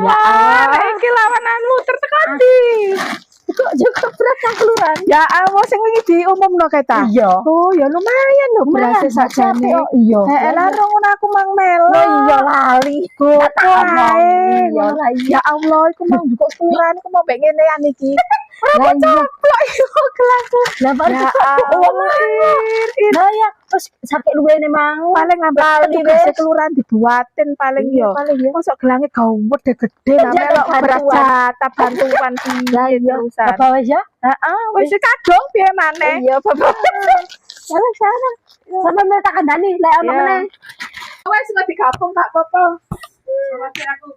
Wah, iki lawananmu tertekati. Kok juga beras nang kelurahan. Ya Allah sing wingi diumumno kae ta. Iya. Oh, ya lumayan lho beras sakjane. Oh iya. Lah ngono aku mang melo. Oh iya lali. Ae. Iya lah iya. Ya Allah, iku mau juga kelurahan iku mau mbek ngenean iki. Lah iya. Coplok iku kelasku. Lah baru wong Lah ya terus sakit luwene mang. paling ngambil tugas kelurahan dibuatin paling yo. Paling ya. Mosok gelange gawet gede lah melok beras jatah bantuan piye terusan. Bapak wis ya? Heeh, wis kadung piye maneh. Iya, Bapak. Ya wis sana. Sampe tak kandhani lek ono meneh. Wes wis digabung gak apa-apa. Sama aku.